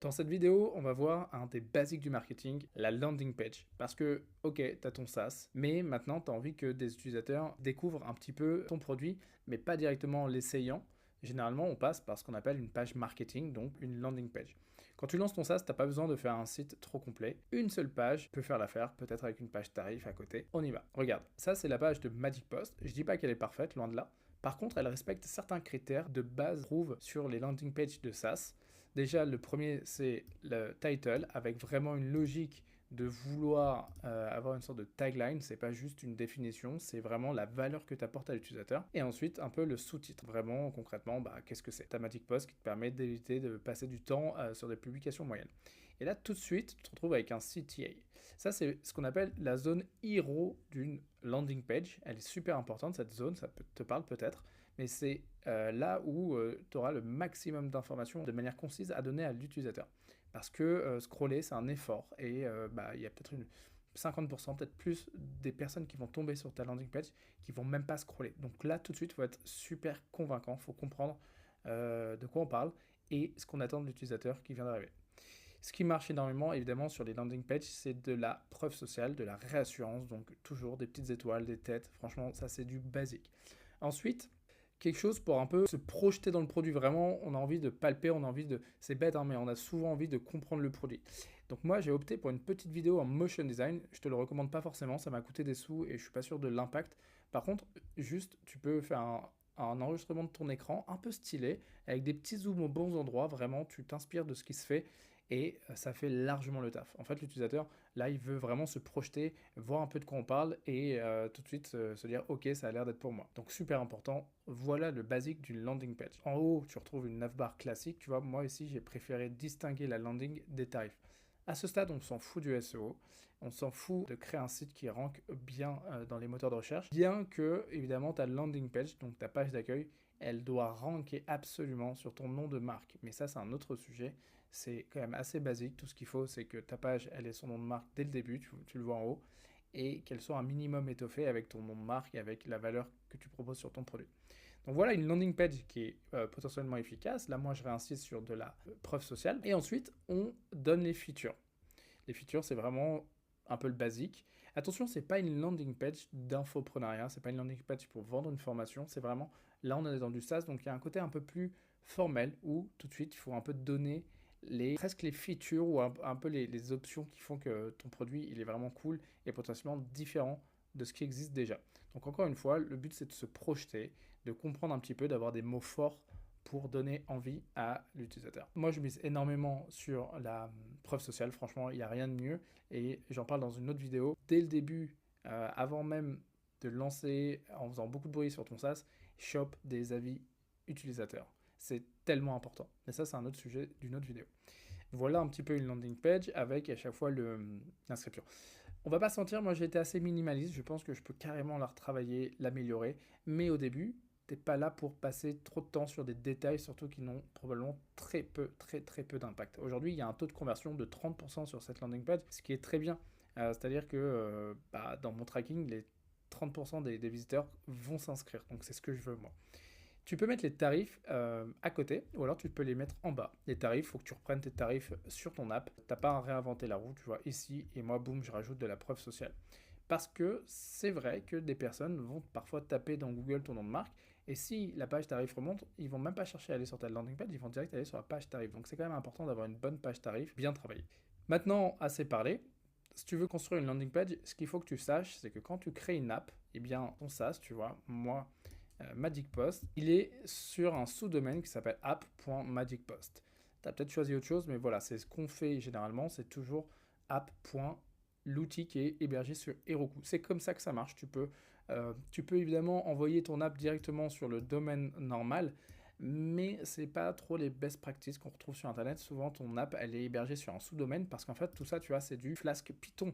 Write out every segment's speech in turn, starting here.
Dans cette vidéo, on va voir un des basiques du marketing, la landing page. Parce que, ok, tu as ton SaaS, mais maintenant tu as envie que des utilisateurs découvrent un petit peu ton produit, mais pas directement en l'essayant. Généralement, on passe par ce qu'on appelle une page marketing, donc une landing page. Quand tu lances ton SaaS, tu n'as pas besoin de faire un site trop complet. Une seule page peut faire l'affaire, peut-être avec une page tarif à côté. On y va. Regarde, ça c'est la page de Magic Post. Je dis pas qu'elle est parfaite, loin de là. Par contre, elle respecte certains critères de base trouvent sur les landing pages de SaaS. Déjà, le premier, c'est le title, avec vraiment une logique de vouloir avoir une sorte de tagline. C'est pas juste une définition, c'est vraiment la valeur que tu apportes à l'utilisateur. Et ensuite, un peu le sous-titre. Vraiment, concrètement, qu'est-ce que c'est? Ta Magic Post qui te permet d'éviter de passer du temps sur des publications moyennes. Et là, tout de suite, tu te retrouves avec un CTA. Ça, c'est ce qu'on appelle la zone hero d'une landing page. Elle est super importante, cette zone, ça te parle peut-être, mais c'est là où tu auras le maximum d'informations de manière concise à donner à l'utilisateur. Parce que scroller, c'est un effort, et il y a peut-être 50%, peut-être plus, des personnes qui vont tomber sur ta landing page qui vont même pas scroller. Donc là, tout de suite, il faut être super convaincant, il faut comprendre de quoi on parle et ce qu'on attend de l'utilisateur qui vient d'arriver. Ce qui marche énormément, évidemment, sur les landing pages, c'est de la preuve sociale, de la réassurance, donc toujours des petites étoiles, des têtes. Franchement, ça, c'est du basique. Ensuite, quelque chose pour un peu se projeter dans le produit. Vraiment, on a envie de palper, on a envie de... C'est bête, hein, mais on a souvent envie de comprendre le produit. Donc moi, j'ai opté pour une petite vidéo en motion design. Je te le recommande pas forcément, ça m'a coûté des sous et je suis pas sûr de l'impact. Par contre, juste, tu peux faire un enregistrement de ton écran un peu stylé, avec des petits zooms aux bons endroits. Vraiment, tu t'inspires de ce qui se fait et ça fait largement le taf. En fait, l'utilisateur, là, il veut vraiment se projeter, voir un peu de quoi on parle et tout de suite se dire ok, ça a l'air d'être pour moi. Donc super important, voilà le basique d'une landing page. En haut, tu retrouves une navbar classique. Tu vois, moi ici, j'ai préféré distinguer la landing des tarifs. À ce stade, on s'en fout du SEO, on s'en fout de créer un site qui rank bien dans les moteurs de recherche, bien que, évidemment, ta landing page, donc ta page d'accueil, elle doit ranker absolument sur ton nom de marque. Mais ça, c'est un autre sujet. C'est quand même assez basique. Tout ce qu'il faut, c'est que ta page, elle ait son nom de marque dès le début, tu le vois en haut, et qu'elle soit un minimum étoffée avec ton nom de marque et avec la valeur que tu proposes sur ton produit. Donc voilà une landing page qui est potentiellement efficace. Là, moi, je réinsiste sur de la preuve sociale. Et ensuite, on donne les features. Les features, c'est vraiment un peu le basique. Attention, c'est pas une landing page d'infoprenariat, c'est pas une landing page pour vendre une formation, c'est vraiment, là on est dans du SaaS, donc il y a un côté un peu plus formel où tout de suite il faut un peu donner presque les features ou un peu les options qui font que ton produit il est vraiment cool et potentiellement différent de ce qui existe déjà. Donc encore une fois, le but c'est de se projeter, de comprendre un petit peu, d'avoir des mots forts pour donner envie à l'utilisateur. Moi, je mise énormément sur la preuve sociale. Franchement, il n'y a rien de mieux. Et j'en parle dans une autre vidéo. Dès le début, avant même de lancer, en faisant beaucoup de bruit sur ton SaaS, chope des avis utilisateurs. C'est tellement important. Mais ça, c'est un autre sujet d'une autre vidéo. Voilà un petit peu une landing page avec à chaque fois l'inscription. On va pas se mentir, moi j'ai été assez minimaliste. Je pense que je peux carrément la retravailler, l'améliorer. Mais au début, t'es pas là pour passer trop de temps sur des détails, surtout qui n'ont probablement très peu, très très peu d'impact. Aujourd'hui, il y a un taux de conversion de 30% sur cette landing page, ce qui est très bien. C'est-à-dire que dans mon tracking, les 30% des visiteurs vont s'inscrire. Donc c'est ce que je veux moi. Tu peux mettre les tarifs à côté ou alors tu peux les mettre en bas. Les tarifs, il faut que tu reprennes tes tarifs sur ton app. Tu n'as pas à réinventer la roue, tu vois, ici, et moi, boum, je rajoute de la preuve sociale. Parce que c'est vrai que des personnes vont parfois taper dans Google ton nom de marque, et si la page tarif remonte, ils vont même pas chercher à aller sur ta landing page, ils vont direct aller sur la page tarif. Donc c'est quand même important d'avoir une bonne page tarif bien travaillée. Maintenant, assez parlé. Si tu veux construire une landing page, ce qu'il faut que tu saches, c'est que quand tu crées une app, eh bien, ton SaaS, tu vois, moi, Magic Post, il est sur un sous-domaine qui s'appelle app.magicpost. Tu as peut-être choisi autre chose, mais voilà, c'est ce qu'on fait généralement, c'est toujours app.l'outil qui est hébergé sur Heroku. C'est comme ça que ça marche. Tu peux évidemment envoyer ton app directement sur le domaine normal, mais c'est pas trop les best practices qu'on retrouve sur Internet. Souvent, ton app, elle est hébergée sur un sous-domaine parce qu'en fait, tout ça, tu vois, c'est du Flask Python.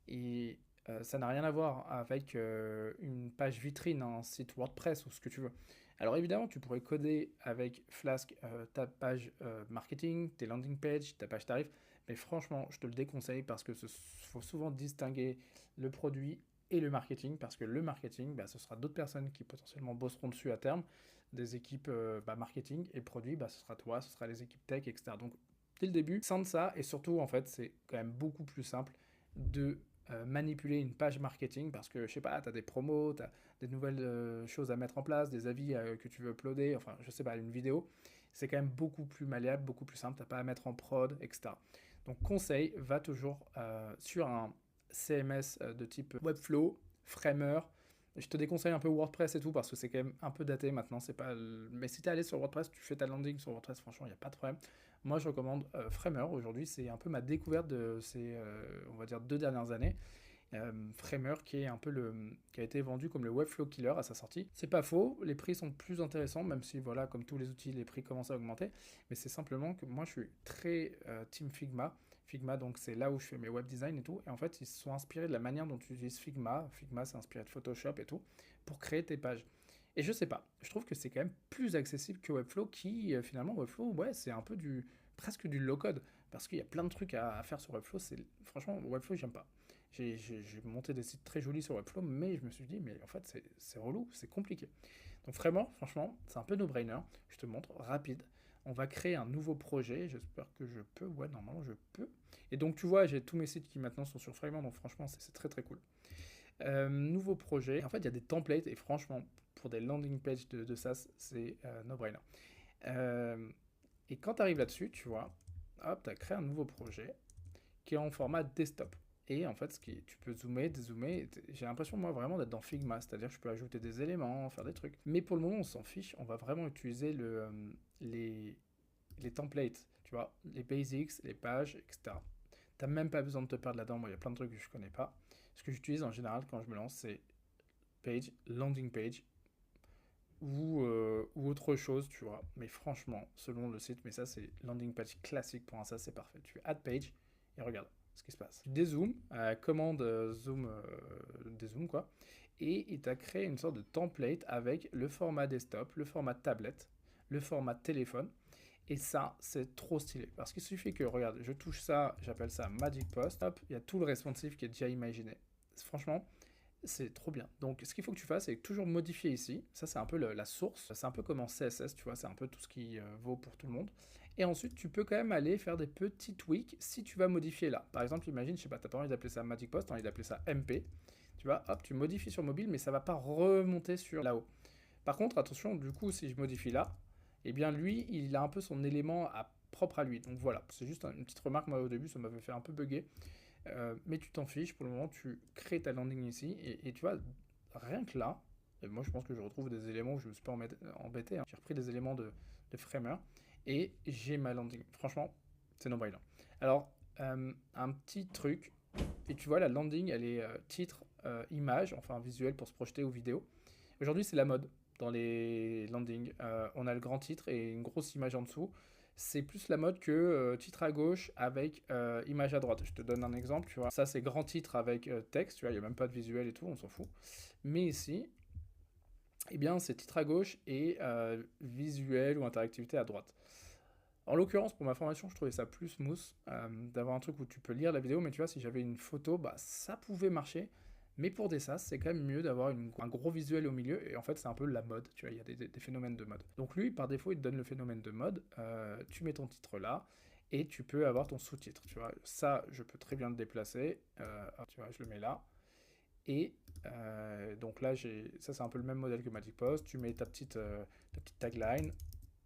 Et ça n'a rien à voir avec une page vitrine, un site WordPress ou ce que tu veux. Alors évidemment, tu pourrais coder avec Flask ta page marketing, tes landing pages, ta page tarif, mais franchement, je te le déconseille parce que faut souvent distinguer le produit et le marketing, parce que le marketing, ce sera d'autres personnes qui potentiellement bosseront dessus à terme, des équipes marketing, et produit, ce sera toi, ce sera les équipes tech, etc. Donc dès le début, sans ça, et surtout, en fait, c'est quand même beaucoup plus simple de manipuler une page marketing parce que, je sais pas, tu as des promos, tu as des nouvelles choses à mettre en place, des avis que tu veux uploader, enfin, je sais pas, une vidéo. C'est quand même beaucoup plus malléable, beaucoup plus simple, tu n'as pas à mettre en prod, etc. Donc, conseil, va toujours sur un CMS de type Webflow, Framer. Je te déconseille un peu WordPress et tout parce que c'est quand même un peu daté maintenant. C'est pas Mais si tu es allé sur WordPress, tu fais ta landing sur WordPress, franchement, il n'y a pas de problème. Moi, je recommande Framer aujourd'hui. C'est un peu ma découverte de ces, on va dire, 2 dernières années. Framer qui est un peu qui a été vendu comme le Webflow Killer à sa sortie. C'est pas faux, les prix sont plus intéressants, même si voilà, comme tous les outils, les prix commencent à augmenter. Mais c'est simplement que moi, je suis très team Figma. Figma, donc c'est là où je fais mes web design et tout. Et en fait, ils se sont inspirés de la manière dont tu utilises Figma. Figma, c'est inspiré de Photoshop et tout, pour créer tes pages. Et je sais pas, je trouve que c'est quand même plus accessible que Webflow, qui finalement, Webflow, ouais, c'est un peu presque du low-code. Parce qu'il y a plein de trucs à faire sur Webflow. Franchement, Webflow, j'aime pas. J'ai monté des sites très jolis sur Webflow, mais je me suis dit, mais en fait, c'est relou, c'est compliqué. Donc vraiment, franchement, c'est un peu no-brainer. Je te montre, rapide. On va créer un nouveau projet. J'espère que je peux. Ouais, normalement, je peux. Et donc, tu vois, j'ai tous mes sites qui maintenant sont sur Fragment. Donc, franchement, c'est très, très cool. Nouveau projet. En fait, il y a des templates. Et franchement, pour des landing pages de SaaS, c'est no-brainer. Et quand tu arrives là-dessus, tu vois, hop, tu as créé un nouveau projet qui est en format desktop. Et en fait, tu peux zoomer, dézoomer. J'ai l'impression, moi, vraiment d'être dans Figma. C'est-à-dire que je peux ajouter des éléments, faire des trucs. Mais pour le moment, on s'en fiche. On va vraiment utiliser les templates, tu vois, les basics, les pages, etc. T'as même pas besoin de te perdre là-dedans. Moi, il y a plein de trucs que je connais pas. Ce que j'utilise en général quand je me lance, c'est page, landing page, ou autre chose, tu vois. Mais franchement, selon le site, mais ça, c'est landing page classique pour un SaaS, c'est parfait. Tu fais add page et regarde ce qui se passe. Tu dézoomes, commande zoom, dézoom quoi, et il t'a créé une sorte de template avec le format desktop, le format tablette, le format téléphone. Et ça, c'est trop stylé. Parce qu'il suffit que, regarde, je touche ça, j'appelle ça Magic Post, hop, il y a tout le responsive qui est déjà imaginé. Franchement, c'est trop bien. Donc, ce qu'il faut que tu fasses, c'est toujours modifier ici. Ça, c'est un peu la source. C'est un peu comme en CSS, tu vois, c'est un peu tout ce qui vaut pour tout le monde. Et ensuite, tu peux quand même aller faire des petits tweaks si tu vas modifier là. Par exemple, imagine, je sais pas, t'as pas envie d'appeler ça Magic Post, t'as envie d'appeler ça MP. Tu vois, hop, tu modifies sur mobile, mais ça va pas remonter sur là-haut. Par contre, attention, du coup, si je modifie là, eh bien lui, il a un peu son élément propre à lui. Donc voilà, c'est juste une petite remarque, moi au début, ça m'avait fait un peu bugger. Mais tu t'en fiches, pour le moment, tu crées ta landing ici, et tu vois, rien que là, et moi je pense que je retrouve des éléments où je me suis pas embêté, hein. J'ai repris des éléments de Framer, et j'ai ma landing. Franchement, c'est no-brainer. Alors, un petit truc, et tu vois, la landing, elle est titre, image, enfin visuel pour se projeter ou vidéo. Aujourd'hui, c'est la mode dans les landings. On a le grand titre et une grosse image en dessous. C'est plus la mode que titre à gauche avec image à droite. Je te donne un exemple, tu vois. Ça, c'est grand titre avec texte, tu vois, il n'y a même pas de visuel et tout, on s'en fout. Mais ici, eh bien, c'est titre à gauche et visuel ou interactivité à droite. En l'occurrence, pour ma formation, je trouvais ça plus smooth d'avoir un truc où tu peux lire la vidéo, mais tu vois, si j'avais une photo, bah, ça pouvait marcher. Mais pour des SaaS, c'est quand même mieux d'avoir un gros visuel au milieu, et en fait, c'est un peu la mode, tu vois, il y a des phénomènes de mode. Donc lui, par défaut, il te donne le phénomène de mode, tu mets ton titre là, et tu peux avoir ton sous-titre, tu vois. Ça, je peux très bien le déplacer, tu vois, je le mets là, et donc là, ça c'est un peu le même modèle que Magic Post, tu mets ta petite tagline,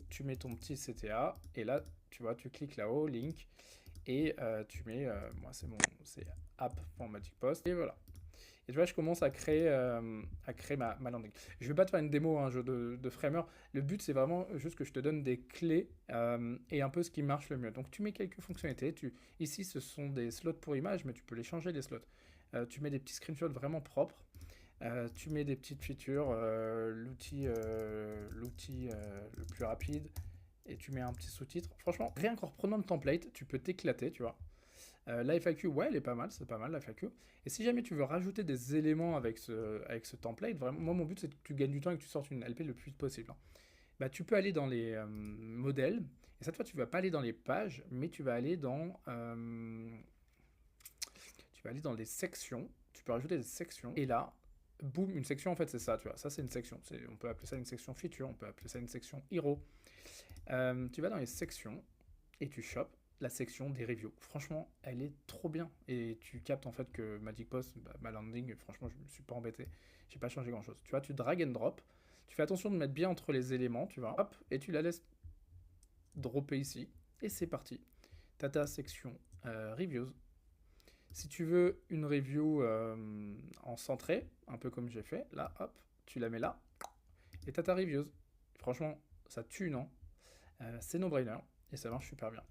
tu mets ton petit CTA, et là, tu vois, tu cliques là-haut, link, et tu mets, moi c'est app.magicpost, et voilà. Et tu vois, je commence à créer ma landing. Je vais pas te faire une démo, un jeu de Framer. Le but, c'est vraiment juste que je te donne des clés et un peu ce qui marche le mieux. Donc, tu mets quelques fonctionnalités. Ici, ce sont des slots pour images, mais tu peux les changer, les slots. Tu mets des petits screenshots vraiment propres. Tu mets des petites features, l'outil le plus rapide, et tu mets un petit sous-titre. Franchement, rien qu'en reprenant le template, tu peux t'éclater, tu vois. La FAQ, ouais, elle est pas mal, c'est pas mal la FAQ. Et si jamais tu veux rajouter des éléments avec ce template, vraiment, moi mon but c'est que tu gagnes du temps et que tu sortes une LP le plus vite possible, hein. Bah, tu peux aller dans les modèles, et cette fois tu vas pas aller dans les pages, mais tu vas aller dans les sections. Tu peux rajouter des sections, et là, boum, une section en fait c'est ça, tu vois. Ça c'est une section, on peut appeler ça une section feature, on peut appeler ça une section hero. Tu vas dans les sections et tu chopes la section des reviews. Franchement, elle est trop bien. Et tu captes en fait que Magic Post, bah, ma landing, franchement, je me suis pas embêté. J'ai pas changé grand chose. Tu vois, tu drag and drop. Tu fais attention de mettre bien entre les éléments, tu vois. Hop, et tu la laisses dropper ici. Et c'est parti. Tu as ta section reviews. Si tu veux une review en centré, un peu comme j'ai fait, là, hop, tu la mets là. Et tu as ta reviews. Franchement, ça tue, non? C'est no-brainer. Et ça marche super bien.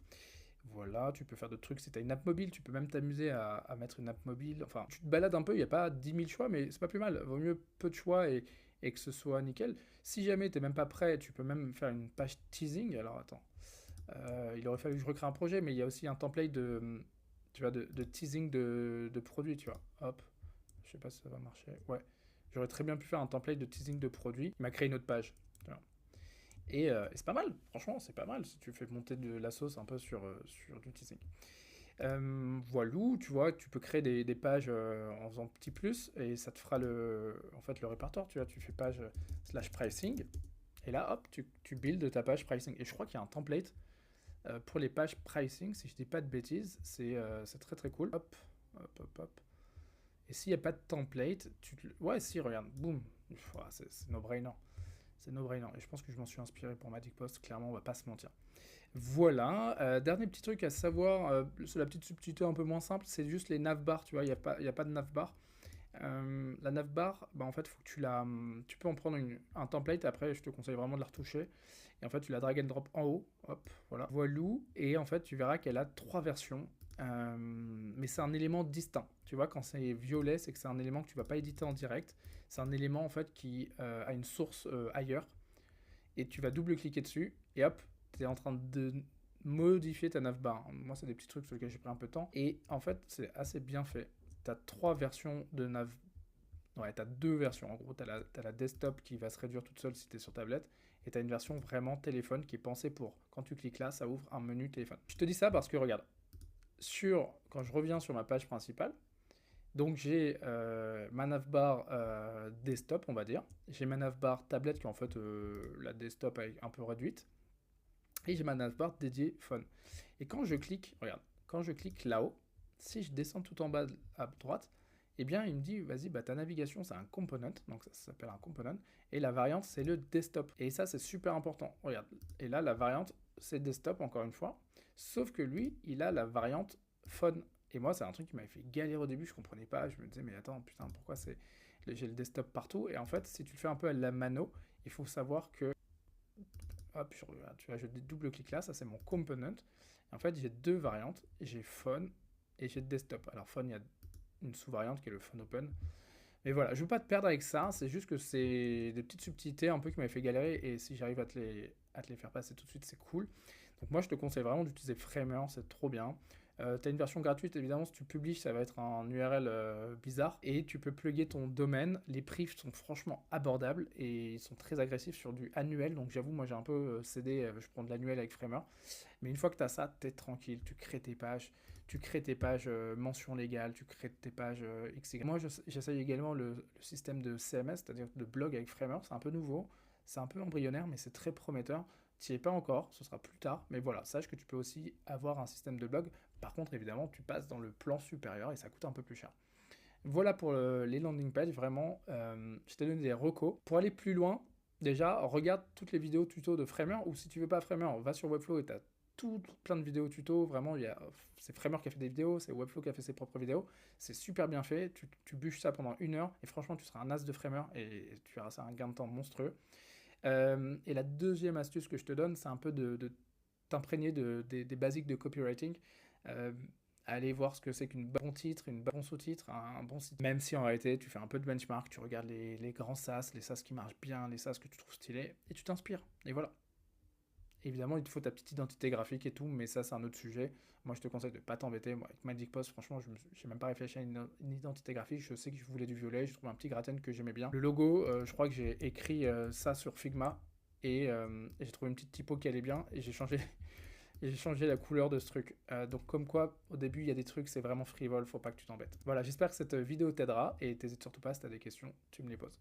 Voilà, tu peux faire d'autres trucs. Si tu as une app mobile, tu peux même t'amuser à mettre une app mobile. Enfin, tu te balades un peu, il n'y a pas 10 000 choix, mais c'est pas plus mal. Vaut mieux peu de choix et que ce soit nickel. Si jamais tu n'es même pas prêt, tu peux même faire une page teasing. Alors attends, il aurait fallu que je recrée un projet, mais il y a aussi un template tu vois, de teasing de produits, tu vois. Hop, je sais pas si ça va marcher. Ouais, j'aurais très bien pu faire un template de teasing de produits. Il m'a créé une autre page. Et c'est pas mal, franchement, c'est pas mal si tu fais monter de la sauce un peu sur du teasing. Voilou, tu vois, tu peux créer des pages en faisant petit plus et ça te fera en fait, le répertoire. Tu vois, tu fais page slash pricing et là, hop, tu builds ta page pricing. Et je crois qu'il y a un template pour les pages pricing, si je dis pas de bêtises, c'est très très cool. Hop, hop, hop, hop. Et s'il n'y a pas de template, ouais, si, regarde, boum, c'est no-brainer. C'est no-brainer. Et je pense que je m'en suis inspiré pour Magic Post, clairement, on va pas se mentir. Voilà. Dernier petit truc à savoir, c'est la petite subtilité un peu moins simple, c'est juste les navbars, tu vois, il y a pas de navbar. La navbar, bah, en fait, faut que tu peux en prendre un template, après, je te conseille vraiment de la retoucher. Et en fait, tu la drag and drop en haut, hop, voilà. Voilou, et en fait, tu verras qu'elle a 3 versions. Mais c'est un élément distinct. Tu vois, quand c'est violet, c'est que c'est un élément que tu vas pas éditer en direct. C'est un élément en fait qui a une source ailleurs. Et tu vas double-cliquer dessus. Et hop, tu es en train de modifier ta navbar. Moi, c'est des petits trucs sur lesquels j'ai pris un peu de temps. Et en fait, c'est assez bien fait. Tu as 3 versions de nav. Ouais, tu as 2 versions. En gros, tu as la desktop qui va se réduire toute seule si tu es sur tablette. Et tu as une version vraiment téléphone qui est pensée pour quand tu cliques là, ça ouvre un menu téléphone. Je te dis ça parce que regarde, quand je reviens sur ma page principale, donc j'ai ma navbar desktop, on va dire. J'ai ma navbar tablette qui est en fait la desktop un peu réduite. Et j'ai ma navbar dédiée phone. Et quand je clique, regarde, quand je clique là-haut, si je descends tout en bas à droite, eh bien il me dit, vas-y, bah, ta navigation c'est un component, donc ça s'appelle un component, et la variante c'est le desktop. Et ça c'est super important. Regarde, et là la variante c'est desktop encore une fois, sauf que lui il a la variante phone. Et moi c'est un truc qui m'avait fait galérer au début, je comprenais pas, je me disais mais attends putain pourquoi j'ai le desktop partout. Et en fait si tu le fais un peu à la mano, il faut savoir que hop, tu vois, je double-clique là, ça c'est mon component. Et en fait, j'ai 2 variantes, j'ai phone et j'ai desktop. Alors phone, il y a une sous-variante qui est le phone open. Mais voilà, je veux pas te perdre avec ça, c'est juste que c'est des petites subtilités un peu qui m'avaient fait galérer et si j'arrive à te les faire passer tout de suite, c'est cool. Donc moi, je te conseille vraiment d'utiliser Framer, c'est trop bien. Tu as une version gratuite, évidemment, si tu publies, ça va être un URL bizarre. Et tu peux plugger ton domaine. Les prix sont franchement abordables et ils sont très agressifs sur du annuel. Donc j'avoue, moi j'ai un peu cédé, je prends de l'annuel avec Framer. Mais une fois que tu as ça, tu es tranquille, tu crées tes pages. Tu crées tes pages mention légale, tu crées tes pages XY. Moi, j'essaye également le système de CMS, c'est-à-dire de blog avec Framer. C'est un peu nouveau, c'est un peu embryonnaire, mais c'est très prometteur. Tu n'y es pas encore, ce sera plus tard, mais voilà, sache que tu peux aussi avoir un système de blog. Par contre, évidemment, tu passes dans le plan supérieur et ça coûte un peu plus cher. Voilà pour les landing pages, vraiment, je t'ai donné des recos. Pour aller plus loin, déjà, regarde toutes les vidéos tuto de Framer, ou si tu veux pas Framer, va sur Webflow et tu as plein de vidéos tuto. Vraiment, c'est Framer qui a fait des vidéos, c'est Webflow qui a fait ses propres vidéos. C'est super bien fait, tu bûches ça pendant 1 heure et franchement, tu seras un as de Framer et tu verras ça un gain de temps monstrueux. Et la deuxième astuce que je te donne, c'est un peu de t'imprégner des basiques de copywriting. Aller voir ce que c'est qu'un bon titre, une bon sous-titre, un bon site. Même si en réalité, tu fais un peu de benchmark, tu regardes les grands SaaS, les SaaS qui marchent bien, les SaaS que tu trouves stylés, et tu t'inspires. Et voilà. Évidemment, il te faut ta petite identité graphique et tout, mais ça, c'est un autre sujet. Moi, je te conseille de ne pas t'embêter. Moi, avec Magic Post, franchement, je n'ai même pas réfléchi à une identité graphique. Je sais que je voulais du violet. J'ai trouvé un petit gratin que j'aimais bien. Le logo, je crois que j'ai écrit ça sur Figma et j'ai trouvé une petite typo qui allait bien et j'ai changé, j'ai changé la couleur de ce truc. Donc, comme quoi, au début, il y a des trucs, c'est vraiment frivole. Faut pas que tu t'embêtes. Voilà, j'espère que cette vidéo t'aidera et n'hésite surtout pas si tu as des questions, tu me les poses.